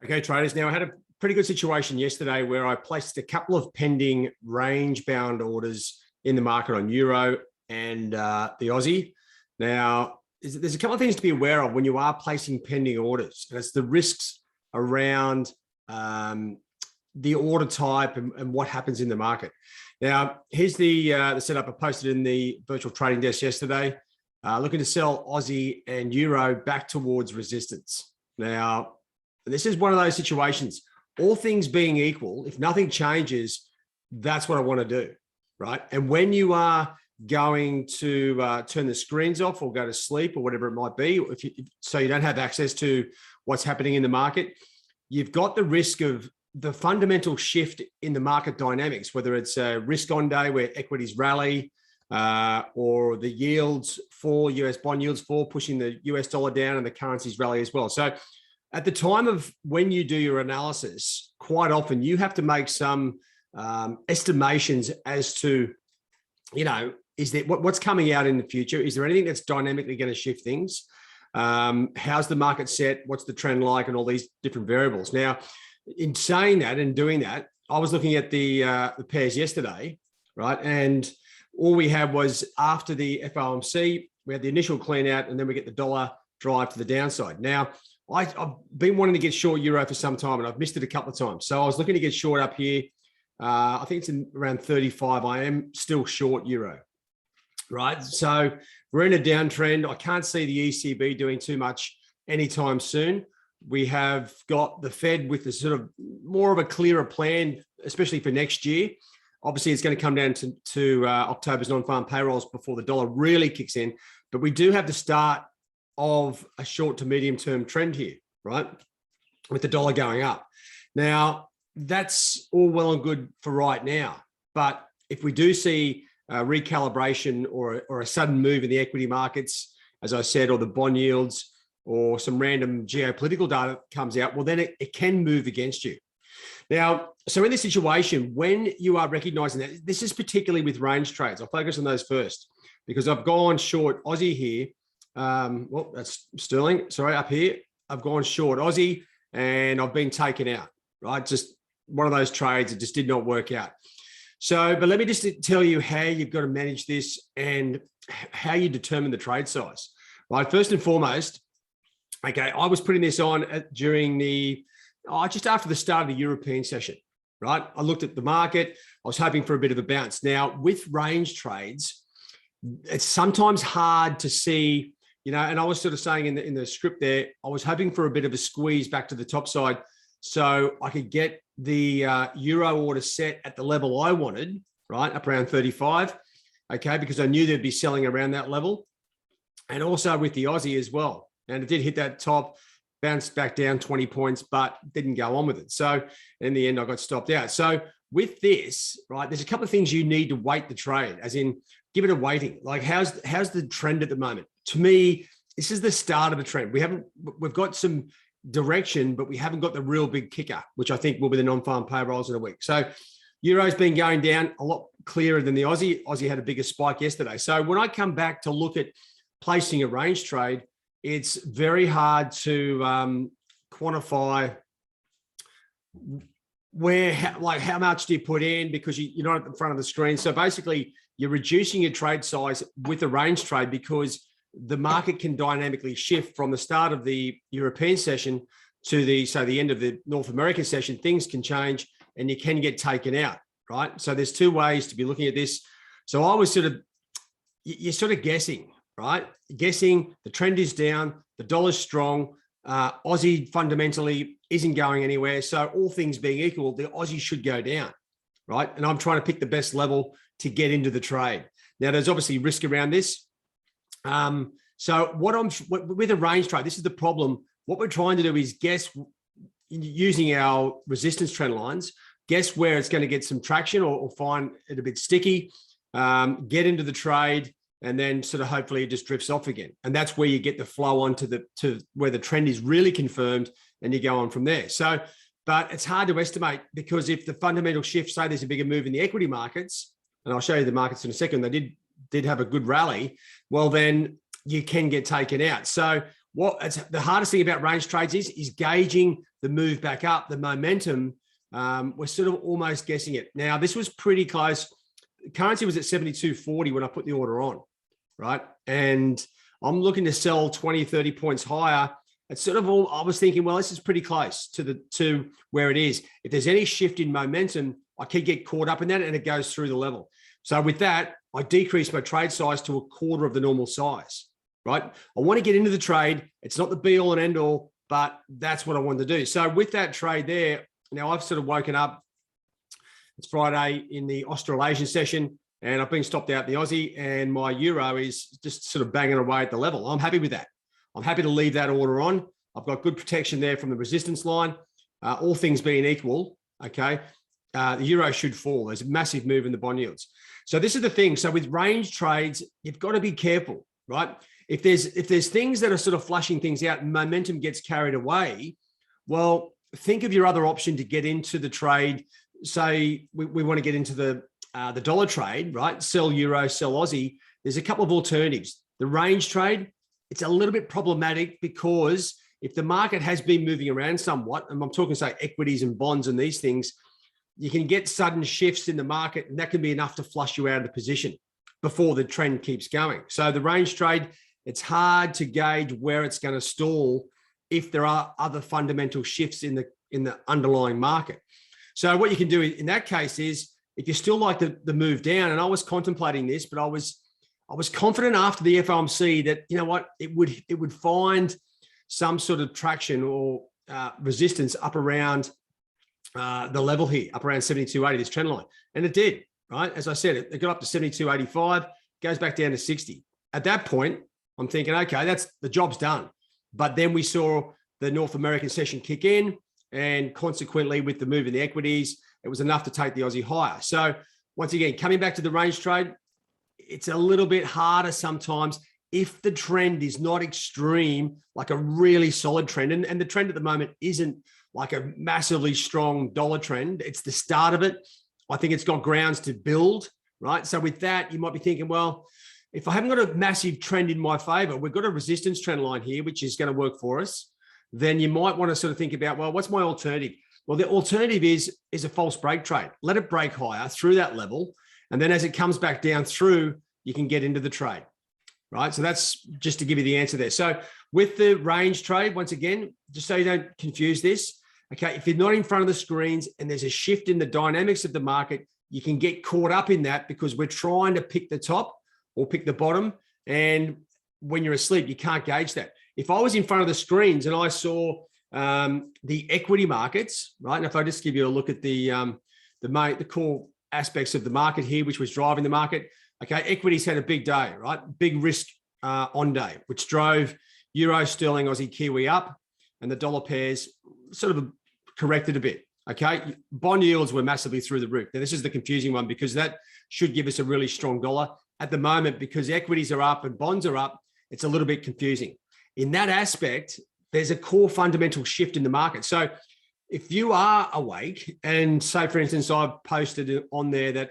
Okay, traders. Now, I had a pretty good situation yesterday where I placed a couple of pending range-bound orders in the market on Euro and the Aussie. Now, there's a couple of things to be aware of when you are placing pending orders, and it's the risks around the order type and what happens in the market. Now, here's the setup I posted in the virtual trading desk yesterday. Looking to sell Aussie and Euro back towards resistance. Now, this is one of those situations, all things being equal, if nothing changes, that's what I want to do, right? And when you are going to turn the screens off or go to sleep or whatever it might be, so you don't have access to what's happening in the market, you've got the risk of the fundamental shift in the market dynamics, whether it's a risk on day where equities rally or the yields fall, US bond yields fall, pushing the US dollar down and the currencies rally as well. So at the time of when you do your analysis, quite often you have to make some estimations as to, is there what's coming out in the future? Is there anything that's dynamically going to shift things? How's the market set? What's the trend like? And all these different variables. Now, in saying that and doing that, I was looking at the pairs yesterday, right? And all we had was after the FOMC, we had the initial clean out, and then we get the dollar drive to the downside. Now, I've been wanting to get short Euro for some time, and I've missed it a couple of times. So I was looking to get short up here. I think it's in around 35. I am still short Euro, right? So we're in a downtrend. I can't see the ECB doing too much anytime soon. We have got the Fed with the sort of more of a clearer plan, especially for next year. Obviously, it's going to come down to October's non-farm payrolls before the dollar really kicks in. But we do have the start of a short to medium term trend here, right? With the dollar going up. Now, that's all well and good for right now. But if we do see a recalibration or a sudden move in the equity markets, as I said, or the bond yields, or some random geopolitical data comes out, well, then it can move against you. Now, so in this situation, when you are recognizing that, this is particularly with range trades, I'll focus on those first, because I've gone short Aussie here. Well, that's sterling, sorry, up here. I've gone short Aussie and I've been taken out, right? Just one of those trades that just did not work out. So, but let me just tell you how you've got to manage this and how you determine the trade size, right? First and foremost, okay, I was putting this on during just after the start of the European session, right? I looked at the market. I was hoping for a bit of a bounce. Now, with range trades, it's sometimes hard to see, and I was sort of saying in the script there, I was hoping for a bit of a squeeze back to the top side so I could get the Euro order set at the level I wanted, right, up around 35, okay, because I knew they'd be selling around that level. And also with the Aussie as well. And it did hit that top, bounced back down 20 points, but didn't go on with it. So in the end, I got stopped out. So with this, right, there's a couple of things you need to weight the trade, as in give it a weighting. Like how's the trend at the moment? To me, this is the start of a trend. We've got some direction, but we haven't got the real big kicker, which I think will be the non-farm payrolls in a week. So Euro's been going down a lot clearer than the Aussie. Aussie had a bigger spike yesterday. So when I come back to look at placing a range trade, it's very hard to quantify how much do you put in, because you're not at the front of the screen. So basically, you're reducing your trade size with a range trade because the market can dynamically shift from the start of the European session to the end of the North American session. Things can change and you can get taken out, right? So there's two ways to be looking at this. So I was you're sort of guessing, right? Guessing the trend is down, the dollar's strong, Aussie fundamentally isn't going anywhere. So all things being equal, the Aussie should go down, right? And I'm trying to pick the best level to get into the trade. Now, there's obviously risk around this. So with a range trade, this is the problem. What we're trying to do is guess, using our resistance trend lines, guess where it's going to get some traction or find it a bit sticky, get into the trade, and then sort of hopefully it just drifts off again. And that's where you get the flow on to where the trend is really confirmed, and you go on from there. So, but it's hard to estimate, because if the fundamental shift, say there's a bigger move in the equity markets, and I'll show you the markets in a second, they did have a good rally, well, then you can get taken out. So the hardest thing about range trades is gauging the move back up, the momentum, we're sort of almost guessing it. Now, this was pretty close. Currency was at 72.40 when I put the order on, right? And I'm looking to sell 20, 30 points higher. It's sort of all, I was thinking, well, this is pretty close to where it is. If there's any shift in momentum, I could get caught up in that and it goes through the level. So with that, I decreased my trade size to a quarter of the normal size, right? I want to get into the trade. It's not the be all and end all, but that's what I wanted to do. So with that trade there, now I've sort of woken up. It's Friday in the Australasian session and I've been stopped out the Aussie and my euro is just sort of banging away at the level. I'm happy with that. I'm happy to leave that order on. I've got good protection there from the resistance line. All things being equal, okay, the euro should fall. There's a massive move in the bond yields. So this is the thing. So with range trades, you've got to be careful, right? If there's things that are sort of flushing things out and momentum gets carried away, well, think of your other option to get into the trade. Say we want to get into the dollar trade, right? Sell euro, sell Aussie. There's a couple of alternatives. The range trade, it's a little bit problematic because if the market has been moving around somewhat, and I'm talking, say, equities and bonds and these things, you can get sudden shifts in the market and that can be enough to flush you out of the position before the trend keeps going. So the range trade, it's hard to gauge where it's going to stall if there are other fundamental shifts in the underlying market. So what you can do in that case is, if you still like the move down, and I was contemplating this, but I was confident after the FOMC that, you know what, it would find some sort of traction or resistance up around the level here, up around 72.80, this trend line. And it did, right? As I said, it got up to 72.85, goes back down to 60. At that point, I'm thinking, okay, the job's done. But then we saw the North American session kick in, and consequently with the move in the equities, it was enough to take the Aussie higher. So once again, coming back to the range trade, it's a little bit harder sometimes if the trend is not extreme, like a really solid trend. And the trend at the moment isn't like a massively strong dollar trend. It's the start of it. I think it's got grounds to build, right? So with that, you might be thinking, well, if I haven't got a massive trend in my favor, we've got a resistance trend line here, which is going to work for us. Then you might want to sort of think about, well, what's my alternative? Well, the alternative is a false break trade. Let it break higher through that level. And then as it comes back down through, you can get into the trade, right? So that's just to give you the answer there. So with the range trade, once again, just so you don't confuse this, okay, if you're not in front of the screens and there's a shift in the dynamics of the market, you can get caught up in that because we're trying to pick the top or pick the bottom. And when you're asleep, you can't gauge that. If I was in front of the screens and I saw the equity markets, right? And if I just give you a look at the core aspects of the market here, which was driving the market, okay, equities had a big day, right? Big risk on day, which drove euro, sterling, Aussie, Kiwi up, and the dollar pairs sort of corrected a bit. Okay, bond yields were massively through the roof. Now, this is the confusing one because that should give us a really strong dollar. At the moment, because equities are up and bonds are up, it's a little bit confusing. In that aspect, there's a core fundamental shift in the market. So if you are awake and say, for instance, I've posted on there that,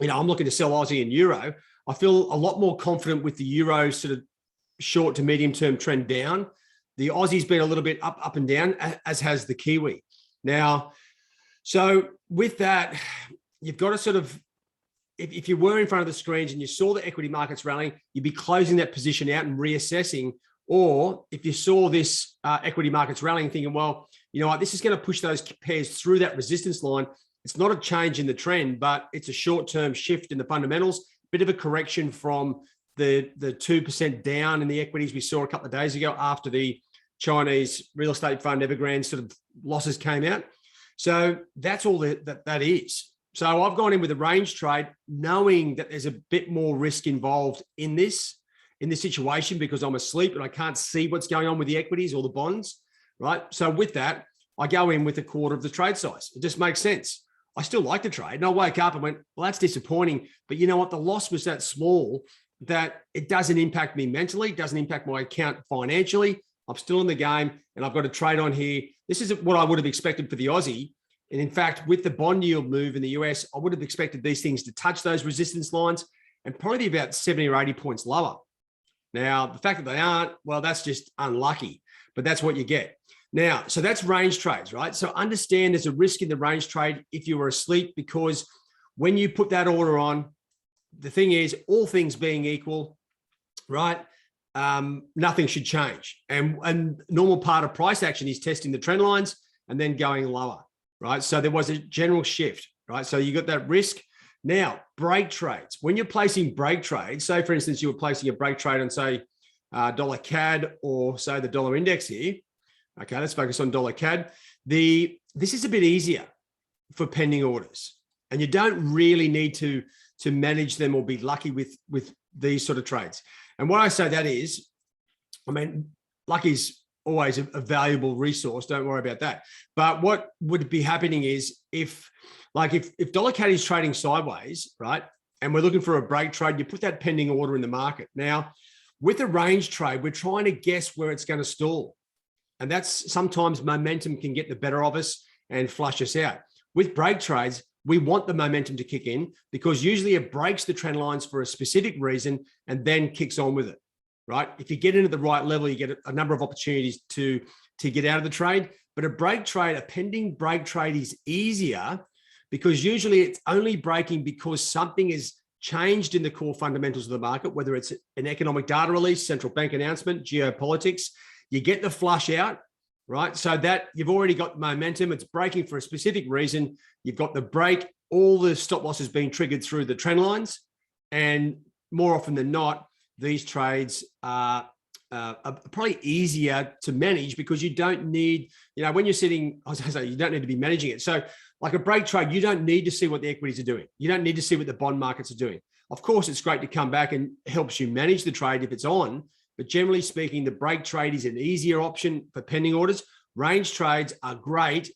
you know, I'm looking to sell Aussie and euro, I feel a lot more confident with the euro sort of short to medium term trend down. The Aussie's been a little bit up and down, as has the Kiwi. Now, so with that, you've got to sort of, if you were in front of the screens and you saw the equity markets rallying, you'd be closing that position out and reassessing. Or if you saw this equity markets rallying, thinking, well, you know what, this is going to push those pairs through that resistance line. It's not a change in the trend, but it's a short-term shift in the fundamentals, bit of a correction from the 2% down in the equities we saw a couple of days ago after the Chinese real estate fund Evergrande sort of losses came out. So that's all that is. So I've gone in with a range trade, knowing that there's a bit more risk involved in this situation because I'm asleep and I can't see what's going on with the equities or the bonds, right? So with that, I go in with a quarter of the trade size. It just makes sense. I still like the trade. And I wake up and went, well, that's disappointing. But you know what? The loss was that small that it doesn't impact me mentally, doesn't impact my account financially. I'm still in the game and I've got a trade on here. This is what I would have expected for the Aussie. And in fact, with the bond yield move in the US, I would have expected these things to touch those resistance lines and probably be about 70 or 80 points lower. Now, the fact that they aren't, well, that's just unlucky. but that's what you get. Now, so that's range trades, right? So understand there's a risk in the range trade if you were asleep, because when you put that order on, the thing is, all things being equal, right? Nothing should change. And normal part of price action is testing the trend lines and then going lower, right? So there was a general shift, right? So you got that risk. Now, break trades. When you're placing break trades, say for instance, you were placing a break trade on say dollar CAD or say the dollar index here. Okay, let's focus on dollar CAD. This is a bit easier for pending orders, and you don't really need to manage them or be lucky with these sort of trades. And what I say that is, I mean, luck is always a valuable resource. Don't worry about that. But what would be happening is if dollar CAD is trading sideways, right, and we're looking for a break trade, you put that pending order in the market. Now, with a range trade, we're trying to guess where it's going to stall. And that's sometimes momentum can get the better of us and flush us out. With break trades, we want the momentum to kick in because usually it breaks the trend lines for a specific reason and then kicks on with it, right? If you get into the right level, you get a number of opportunities to get out of the trade. But a break trade, a pending break trade is easier because usually it's only breaking because something is changed in the core fundamentals of the market, whether it's an economic data release, central bank announcement, geopolitics. You get the flush out, right? So that you've already got momentum. It's breaking for a specific reason. You've got the break. All the stop loss has been triggered through the trend lines. And more often than not, these trades are probably easier to manage because you don't need, when you're sitting, I was going to say, you don't need to be managing it. So like a break trade, you don't need to see what the equities are doing. You don't need to see what the bond markets are doing. Of course, it's great to come back and helps you manage the trade if it's on. But generally speaking, the break trade is an easier option for pending orders. Range trades are great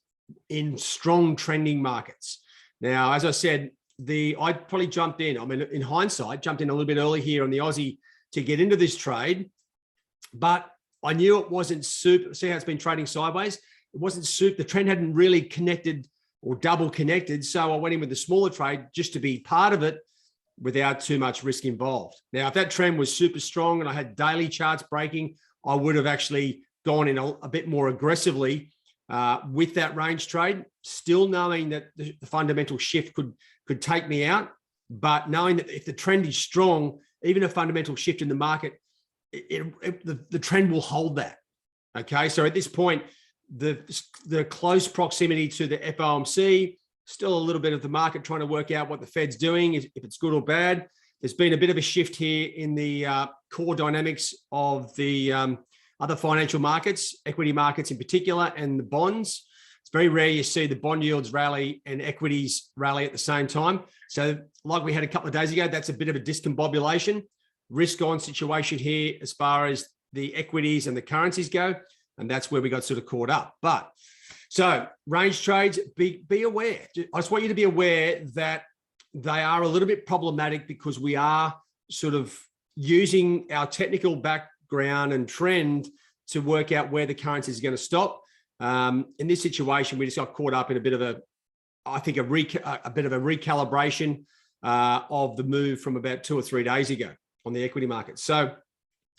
in strong trending markets. Now, as I said, I probably jumped in. I mean, in hindsight, jumped in a little bit early here on the Aussie to get into this trade, but I knew it wasn't super. See how it's been trading sideways? It wasn't super. The trend hadn't really connected or double connected. So I went in with the smaller trade just to be part of it, without too much risk involved. Now, if that trend was super strong and I had daily charts breaking, I would have actually gone in a bit more aggressively with that range trade, still knowing that the fundamental shift could take me out, but knowing that if the trend is strong, even a fundamental shift in the market, the trend will hold that. Okay, so at this point, the close proximity to the FOMC, still a little bit of the market trying to work out what the Fed's doing, if it's good or bad. There's been a bit of a shift here in the core dynamics of the other financial markets, equity markets in particular, and the bonds. It's very rare you see the bond yields rally and equities rally at the same time. So like we had a couple of days ago, that's a bit of a discombobulation, risk on situation here as far as the equities and the currencies go. And that's where we got sort of caught up. But so range trades, be aware. I just want you to be aware that they are a little bit problematic because we are sort of using our technical background and trend to work out where the currency is going to stop. In this situation, we just got caught up in a bit of a bit of a recalibration of the move from about 2 or 3 days ago on the equity market. So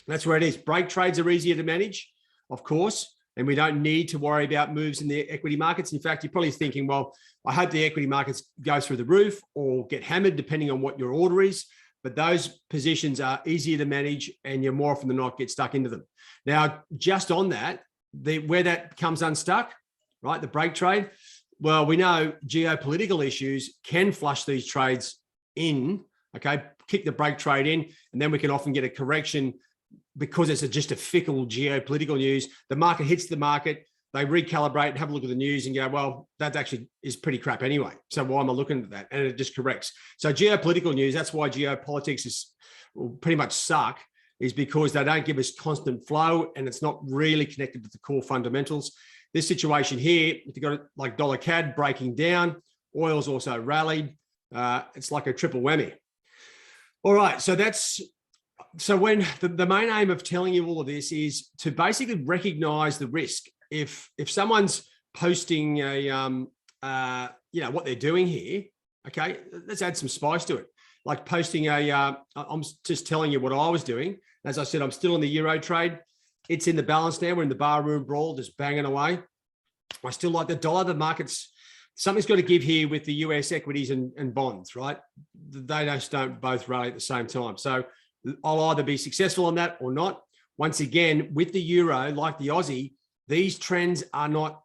that's where it is. Break trades are easier to manage, of course, and we don't need to worry about moves in the equity markets. In fact, you're probably thinking, well, I hope the equity markets go through the roof or get hammered depending on what your order is. But those positions are easier to manage and you're more often than not get stuck into them. Now, just on that, where that comes unstuck, right? The break trade. Well, we know geopolitical issues can flush these trades in, okay, kick the break trade in, and then we can often get a correction because it's just a fickle geopolitical news. The market hits the market, they recalibrate and have a look at the news and go, well, that actually is pretty crap anyway. So why am I looking at that? And it just corrects. So geopolitical news, that's why geopolitics will pretty much suck, is because they don't give us constant flow and it's not really connected to the core fundamentals. This situation here, if you've got like dollar CAD breaking down, oil's also rallied. It's like a triple whammy. All right, so when the main aim of telling you all of this is to basically recognize the risk. If someone's posting what they're doing here, okay, let's add some spice to it. Like posting I'm just telling you what I was doing. As I said, I'm still in the Euro trade. it's in the balance now. We're in the barroom brawl, just banging away. I still like the dollar. The market's, something's got to give here with the US equities and bonds, right? They just don't both rally at the same time. So I'll either be successful on that or not. Once again, with the euro, like the Aussie, these trends are not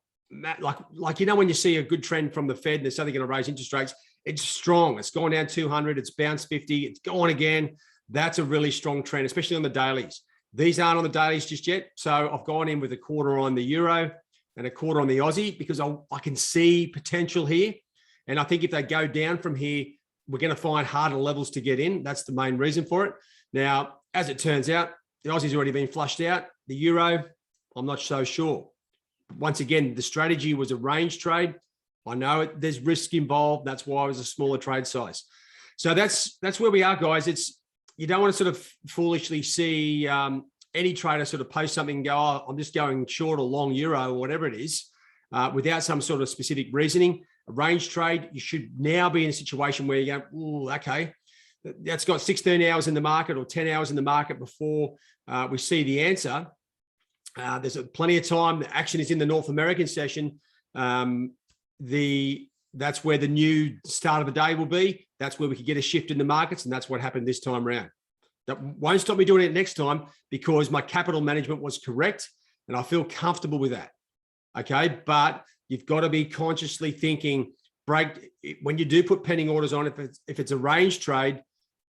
like, you know, when you see a good trend from the Fed and they're suddenly going to raise interest rates, it's strong. It's gone down 200. It's bounced 50. It's gone again. That's a really strong trend, especially on the dailies. These aren't on the dailies just yet. So I've gone in with a quarter on the euro and a quarter on the Aussie because I can see potential here. And I think if they go down from here, we're going to find harder levels to get in. That's the main reason for it. Now, as it turns out, the Aussie's already been flushed out. The euro, I'm not so sure. Once again, the strategy was a range trade. I know there's risk involved. That's why it was a smaller trade size. So that's where we are, guys. You don't want to sort of foolishly see any trader sort of post something and go, oh, I'm just going short or long euro or whatever it is, without some sort of specific reasoning. A range trade, you should now be in a situation where you go, oh, okay, that's got 16 hours in the market or 10 hours in the market before we see the answer. There's plenty of time. The action is in the North American session. That's where the new start of the day will be. That's where we could get a shift in the markets, and that's what happened this time around. That won't stop me doing it next time because my capital management was correct, and I feel comfortable with that. Okay, but you've got to be consciously thinking. When you do put pending orders on, if it's a range trade,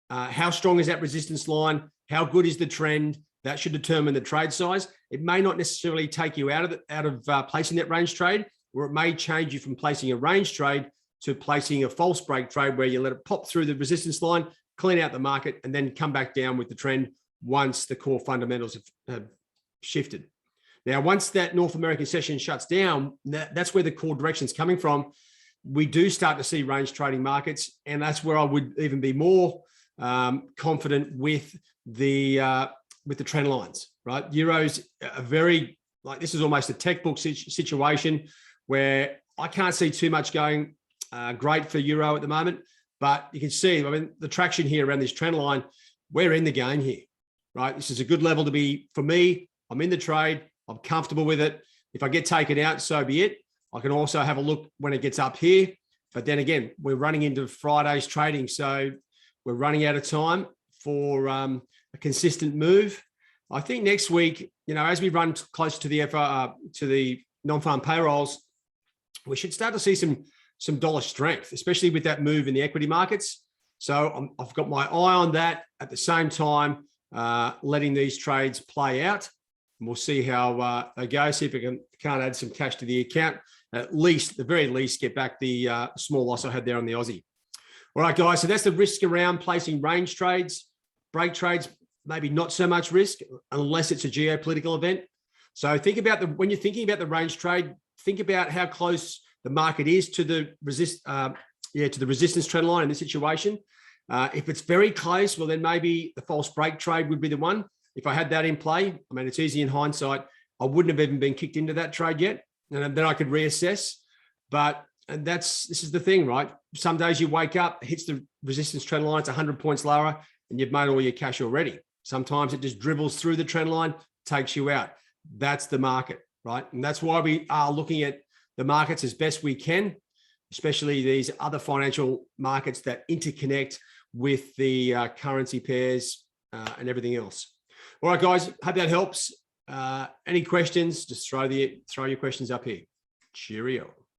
how strong is that resistance line? How good is the trend? That should determine the trade size. It may not necessarily take you out of placing that range trade, or it may change you from placing a range trade to placing a false break trade where you let it pop through the resistance line, clean out the market, and then come back down with the trend once the core fundamentals have shifted. Now, once that North American session shuts down, that's where the core direction is coming from. We do start to see range trading markets, and that's where I would even be more confident with the trend lines, right? Euros are very, like, this is almost a textbook situation where I can't see too much going great for euro at the moment, but you can see, I mean, the traction here around this trend line, we're in the game here, right? This is a good level to be, for me, I'm in the trade, I'm comfortable with it. If I get taken out, so be it. I can also have a look when it gets up here, but then again, we're running into Friday's trading, so we're running out of time for a consistent move. I think next week, you know, as we run closer to the non-farm payrolls, we should start to see some dollar strength, especially with that move in the equity markets. So I've got my eye on that at the same time, letting these trades play out. And we'll see how they go, see if we can't add some cash to the account, at the very least, get back the small loss I had there on the Aussie. All right, guys, so that's the risk around placing range trades. Break trades, maybe not so much risk unless it's a geopolitical event. So think about when you're thinking about the range trade, think about how close the market is to the resistance trend line in this situation. If it's very close, well, then maybe the false break trade would be the one. If I had that in play, I mean, it's easy in hindsight. I wouldn't have even been kicked into that trade yet, and then I could reassess. And this is the thing, right? Some days you wake up, hits the resistance trend line, it's 100 points lower, and you've made all your cash already. Sometimes it just dribbles through the trend line, takes you out. That's the market, right? And that's why we are looking at the markets as best we can, especially these other financial markets that interconnect with the currency pairs and everything else. All right, guys, hope that helps. Any questions? Just throw your questions up here. Cheerio.